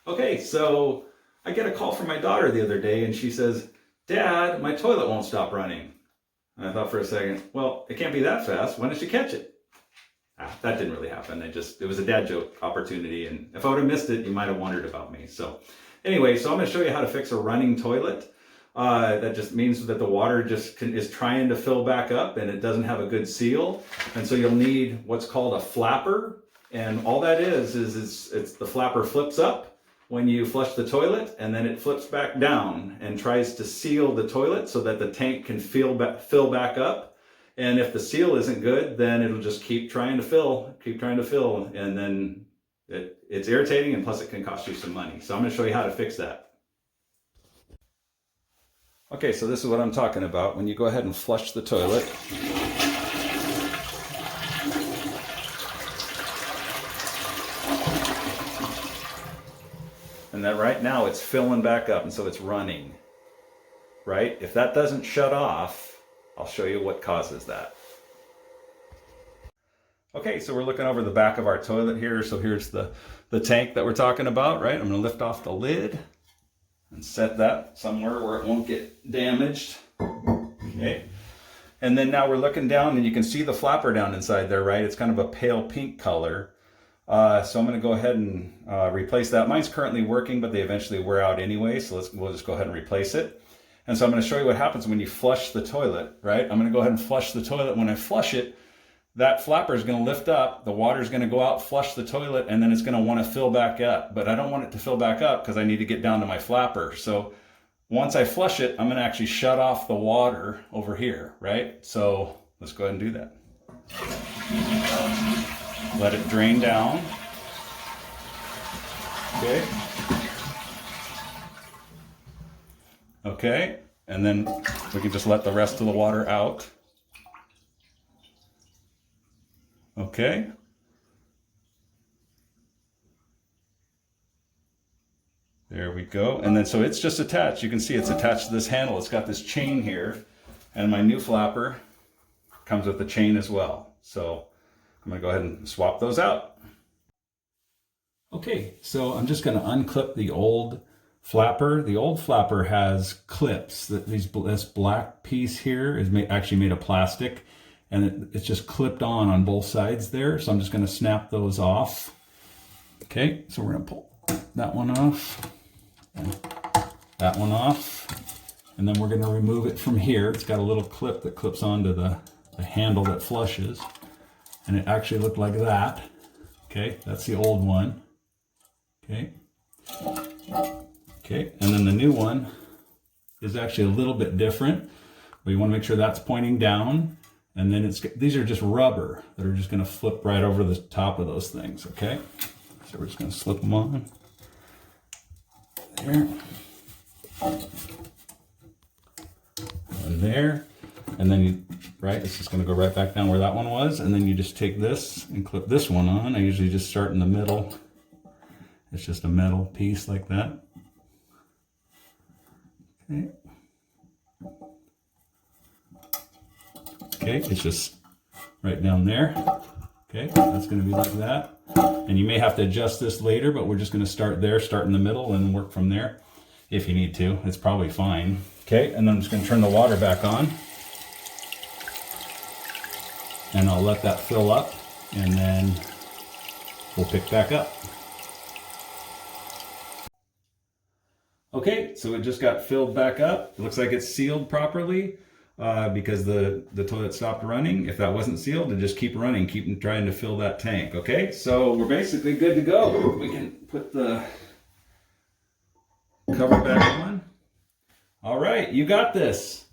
Okay, so I get a call from my daughter the other day and she says, "Dad, my toilet won't stop running." And I thought for a second, well, it can't be that fast. When did she catch it? That didn't really happen. It was a dad joke opportunity. And if I would have missed it, you might have wondered about me. So anyway, so I'm going to show you how to fix a running toilet. That just means that the water is trying to fill back up and it doesn't have a good seal. And so you'll need what's called a flapper. And all that is it's the flapper flips up when you flush the toilet, and then it flips back down and tries to seal the toilet so that the tank can fill back up. And if the seal isn't good, then it'll just keep trying to fill, and then it's irritating, and plus it can cost you some money. So I'm going to show you how to fix that. Okay, so this is what I'm talking about. When you go ahead and flush the toilet, and that right now it's filling back up, and so it's running, right? If that doesn't shut off, I'll show you what causes that. Okay, so we're looking over the back of our toilet here. So here's the tank that we're talking about, right? I'm gonna lift off the lid and set that somewhere where it won't get damaged, okay? And then now we're looking down and you can see the flapper down inside there, right? It's kind of a pale pink color. So I'm going to go ahead and replace that. Mine's currently working, but they eventually wear out anyway. So we'll just go ahead and replace it. And so I'm going to show you what happens when you flush the toilet, right? I'm going to go ahead and flush the toilet. When I flush it, that flapper is going to lift up. The water is going to go out, flush the toilet, and then it's going to want to fill back up. But I don't want it to fill back up because I need to get down to my flapper. So once I flush it, I'm going to actually shut off the water over here, right? So let's go ahead and do that. Let it drain down. Okay. Okay, and then we can just let the rest of the water out. Okay. There we go. And then so it's just attached. You can see it's attached to this handle. It's got this chain here, and my new flapper comes with the chain as well. So I'm going to go ahead and swap those out. Okay, so I'm just going to unclip the old flapper. The old flapper has clips. This black piece here is actually made of plastic, and it's just clipped on both sides there. So I'm just going to snap those off. Okay, so we're going to pull that one off, and that one off, and then we're going to remove it from here. It's got a little clip that clips onto the handle that flushes. And it actually looked like that. Okay, that's the old one. Okay. Okay, and then the new one is actually a little bit different. But you want to make sure that's pointing down. And then these are just rubber that are just going to flip right over the top of those things. Okay, so we're just going to slip them on. There. And there. And then it's just going to go right back down where that one was. And then you just take this and clip this one on. I usually just start in the middle. It's just a metal piece like that. Okay. Okay, it's just right down there. Okay, that's going to be like that. And you may have to adjust this later, but we're just going to start there, start in the middle, and work from there if you need to. It's probably fine. Okay, and then I'm just going to turn the water back on. And I'll let that fill up, and then we'll pick back up. Okay, so it just got filled back up. It looks like it's sealed properly because the toilet stopped running. If that wasn't sealed, it just keep running, keep trying to fill that tank. Okay, so we're basically good to go. We can put the cover back on. All right, you got this.